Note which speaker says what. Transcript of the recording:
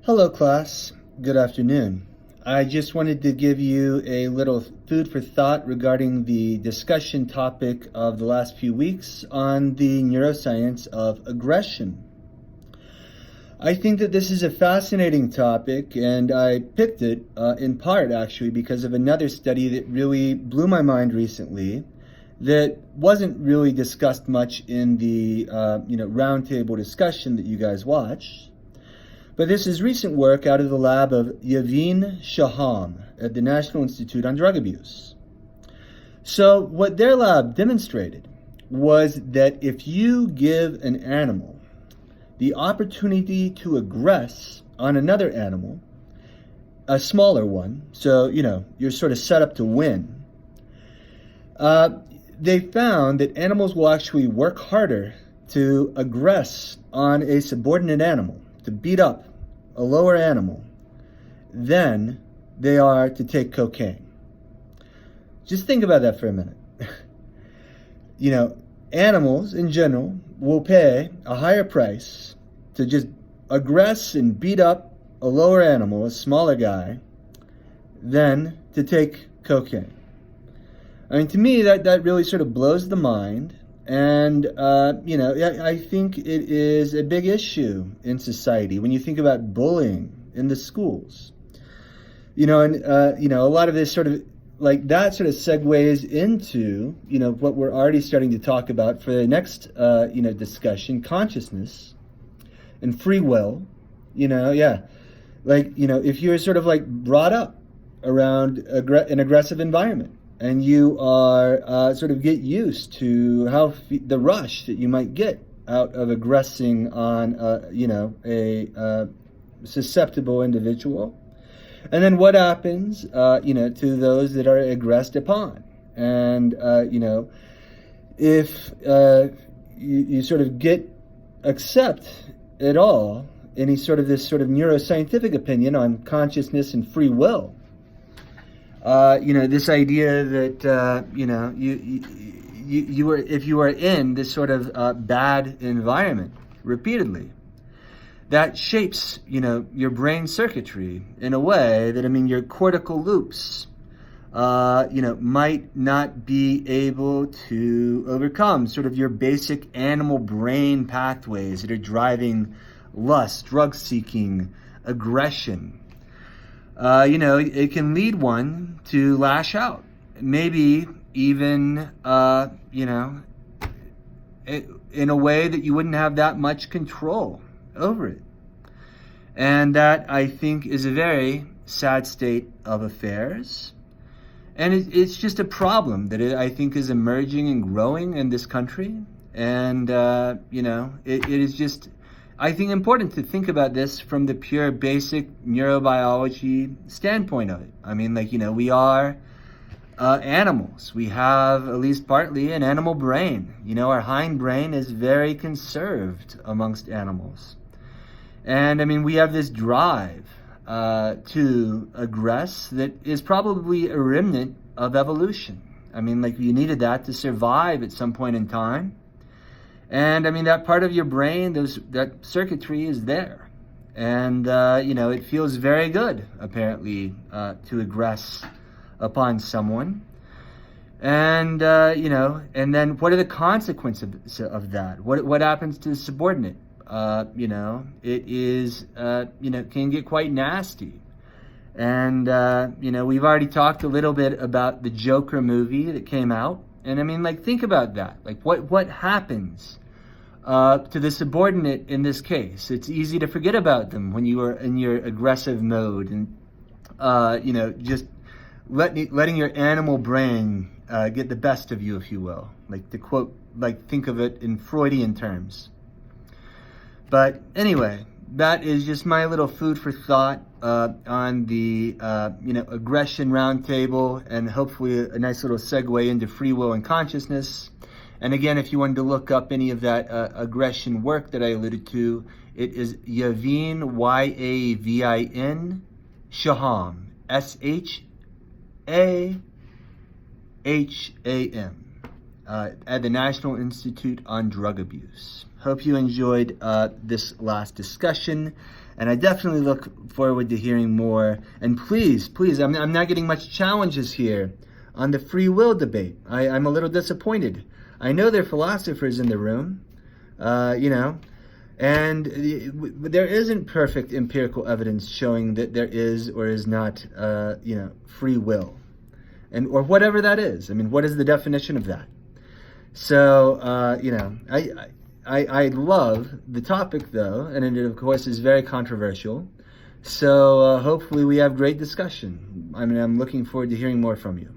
Speaker 1: Hello, class. Good afternoon. I just wanted to give you a little food for thought regarding the discussion topic of the last few weeks on the neuroscience of aggression. I think that this is a fascinating topic, and I picked it in part actually because of another study that really blew my mind recently that wasn't really discussed much in the roundtable discussion that you guys watched. But this is recent work out of the lab of Yavin Shaham at the National Institute on Drug Abuse. So what their lab demonstrated was that if you give an animal the opportunity to aggress on another animal, a smaller one, so, you're sort of set up to win, they found that animals will actually work harder to aggress on a subordinate animal, to beat up a lower animal, than they are to take cocaine. Just think about that for a minute. Animals in general will pay a higher price to just aggress and beat up a lower animal, a smaller guy, than to take cocaine. I mean, to me, that really sort of blows the mind. And, I think it is a big issue in society when you think about bullying in the schools. A lot of this sort of, that sort of segues into, what we're already starting to talk about for the next, discussion, consciousness and free will. If you're sort of brought up around an aggressive environment, and you are sort of get used to the rush that you might get out of aggressing on, a susceptible individual. And then what happens, to those that are aggressed upon? And, if you sort of accept at all any sort of this sort of neuroscientific opinion on consciousness and free will, this idea that, if you are in this sort of bad environment repeatedly, that shapes, your brain circuitry in a way that, your cortical loops, might not be able to overcome sort of your basic animal brain pathways that are driving lust, drug seeking, aggression. It can lead one to lash out, maybe even, in a way that you wouldn't have that much control over it. And that, I think, is a very sad state of affairs. And it's just a problem that I think is emerging and growing in this country. And, it is just, I think, important to think about this from the pure basic neurobiology standpoint of it. I mean, we are animals. We have, at least partly, an animal brain. Our hind brain is very conserved amongst animals. And, we have this drive to aggress that is probably a remnant of evolution. You needed that to survive at some point in time. And, that part of your brain, that circuitry is there. And, it feels very good, apparently, to aggress upon someone. And, and then what are the consequences of that? What happens to the subordinate? It is, can get quite nasty. And, we've already talked a little bit about the Joker movie that came out. And, think about that. What happens to the subordinate in this case? It's easy to forget about them when you are in your aggressive mode and, just letting your animal brain get the best of you, if you will. To quote, think of it in Freudian terms. But anyway, that is just my little food for thought on the, aggression roundtable, and hopefully a nice little segue into free will and consciousness. And again, if you wanted to look up any of that aggression work that I alluded to, it is Yavin, Yavin, Shaham, Shaham, at the National Institute on Drug Abuse. Hope you enjoyed this last discussion, and I definitely look forward to hearing more. And please, I'm not getting much challenges here on the free will debate. I'm a little disappointed. I know there are philosophers in the room, and there isn't perfect empirical evidence showing that there is or is not, free will, or whatever that is. I mean, what is the definition of that? So, I love the topic, though, and it, of course, is very controversial. So hopefully we have great discussion. I mean, I'm looking forward to hearing more from you.